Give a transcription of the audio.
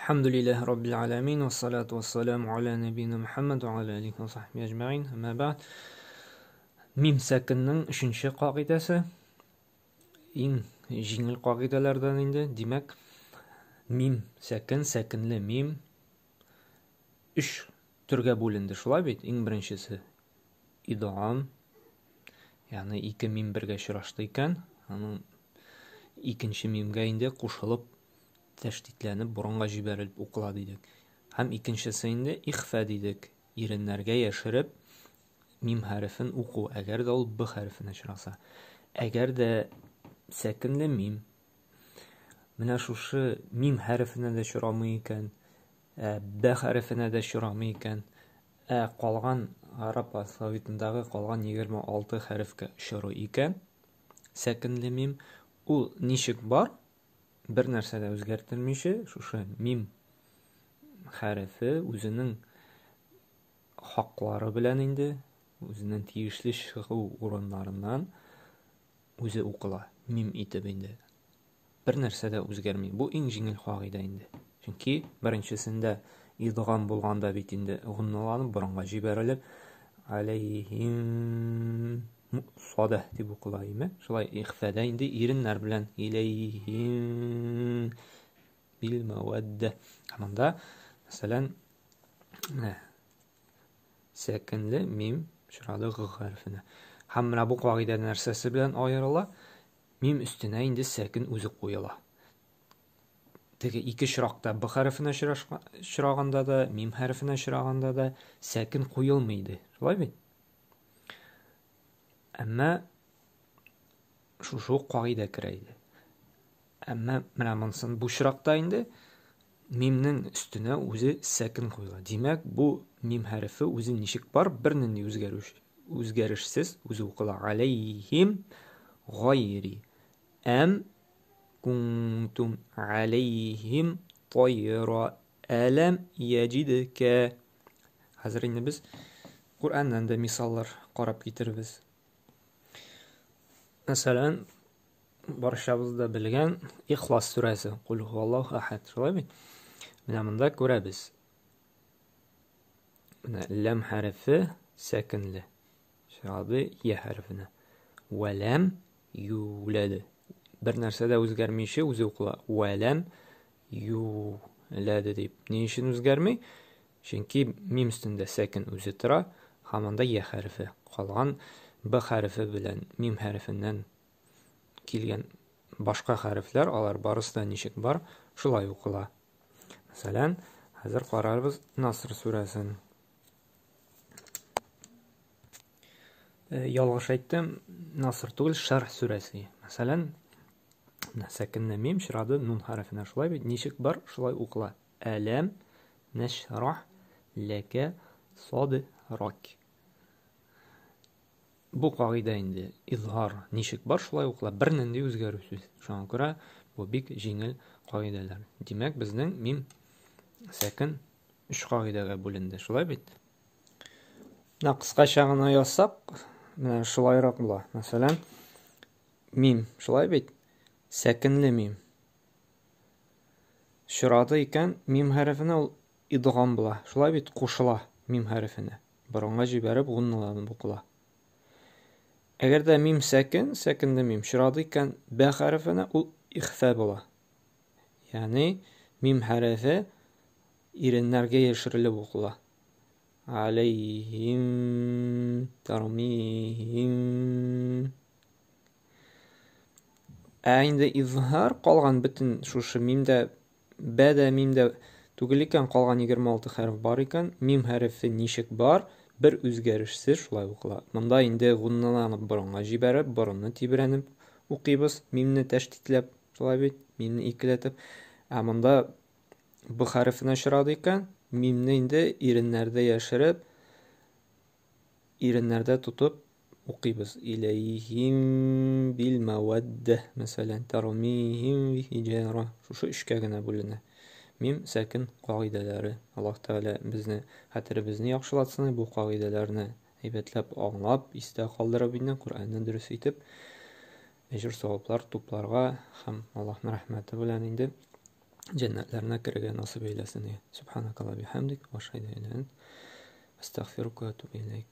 Elhamdülillahi Rabbil alemin ve salatu ve selamu ala nebina Muhammed ve ala alihi ve sahbihi ecma'in. Ama ba'd. Mim sakınның 3-nче кагыйдәсе. Иң җиңел кагыйдәләрдән инде. Димәк, мим сәкин, сәкинле мим 3 төргә бүленде. Шулай бит? Иң беренчесе идгам, ягъни 2 мим бергә очрашты икән, аның икенче мимгә инде кушылып тәшдидләнеп борынга җибәрелеп укыла дидек. Һәм икенчесе инде ихфа дидек. Иреннәргә яшереп мим хәрефен уку, әгәр дә ул б хәрефенә очраса. Әгәр дә сәкинле мим менә шушы мим хәрефенә дә очрамый икән, б хәрефенә дә очрамый икән, калган араб алфавитындагы калган 26 хәрефкә очрый икән, сәкинле мим, ул ничек бар? Бер нәрсә дә үзгәртелмичә, шушы мим хәрефе үзенең хаклары белән инде, үзенең тиешле чыгу урыннарыннан үзе укыла, мим итеп инде. Бер нәрсә дә үзгәрми. Бу иң җиңел кагыйдә инде. Чөнки беренчесендә идгам булганда бит инде гынналанып борынга җибәрелеп, алейхим садах дип укыла име. Шулай ихфада инде иреннәр белән илейхим бил мавадда. Һәмдә мәсәлән сәкинле мим очрады г хәрефенә. Һәм менә бу кагыйдә нәрсәсе белән аерыла? Мим өстенә инде сәкин үзе куела. Теге ике чиракта б хәрефенә очраганда да, мим хәрефенә очраганда да сәкин куелмый иде. Шулай бит? Әмма шушы кагыйдә керә иде. Әмма менә монсын бу чиракта инде мимнең өстенә үзе сәкин куела. Димәк, бу мим хәрефе үзе ничек бар? Бернинди үзгәрешсез үзе укыла. Алейхим гайри әм кунтум алейхим тайра әләм яҗидкә. Хәзер инде без Кураннан да мисаллар карап китербез. Мәсәлән, барчабыз да белгән Ихлас сүрәсе. Кул һуаллаһу ахад. Шулай бит? Менә монда күрәбез. Менә лам хәрефе сәкинле. Шулай я хәрефенә. Вәлам юлады. Бер нәрсә дә үзгәрмичә үзе укыла. Вәлам юлады дип. Ни өчен үзгәрми? Чөнки мим өстендә сәкин үзе тора, һәм анда я хәрефе. Калган б хәрефе белән мим хәрефеннән килгән башка хәрефләр, алар барысы да ничек бар? Шулай укыла. Мәсәлән, хәзер карарбыз Наср сүрәсен. Ялгыш әйттем, Наср түгел, Шарх сүрәсе. Мәсәлән, сәкинле мим очрады нун хәрефенә. Шулай бит? Ничек бар? Шулай укыла. Әләм нәшрах ләкә садрак. Бу кагыйдә инде изһар ничек бар? Шулай укыла. Бернинди үзгәрүсез. Шуңа күрә бу бик җиңел кагыйдәләр. Димәк, безнең мим сәкин 3 кагыйдәгә бүленде. Шулай бит? Менә кыскача гына язсак, менә шулайрак була. Мәсәлән, мим, шулай бит? Сәкинле мим. Очрады икән, мим хәрефенә ул идгам була. Шулай бит? Кушыла мим хәрефенә. Борынга җибәреп гынналанып укыла. Әгәр дә мим сәкин, сәкинле мим очрады икән, б хәрефенә ул ихфа була. Ягъни мим хәрефе иреннәргә яшерелеп укыла. Алейхим тармихим. Инде изһар калган бөтен шушы мимдә, бәдә мимдә түгел икән, калган 26 хәреф бар икән, мим хәрефе ничек бар? Бер үзгәрешсез шулай укыла. Монда инде гынналанып борынга җибәреп, борынны тибрәнеп укыйбыз, мимне тәшдидләп, шулай бит? Мимне икеләтеп. Монда б хәрефенә очрады икән, мимне инде иреннәрдә яшереп, иреннәрдә тутып укыйбыз. Илейхим бил мавадда. Мәсәлән, тармихим хиҗара. Шушы 3кә генә бүленә. Мим сәкин кагыйдәләре. Аллаһ Тәгалә безне хәтеребезне яхшылатсын, бу кагыйдәләрне әйбәтләп аңлап, истә калдырып инде Куранны дөрес итеп, әҗр-саваплар тупларга һәм Аллаһның рәхмәте белән инде Cennetlerine kirege nasip eylesin. Subhanakallah bihamdik. Ve şeyde eyleyin. Estağfiruka ve etûbü ileyk.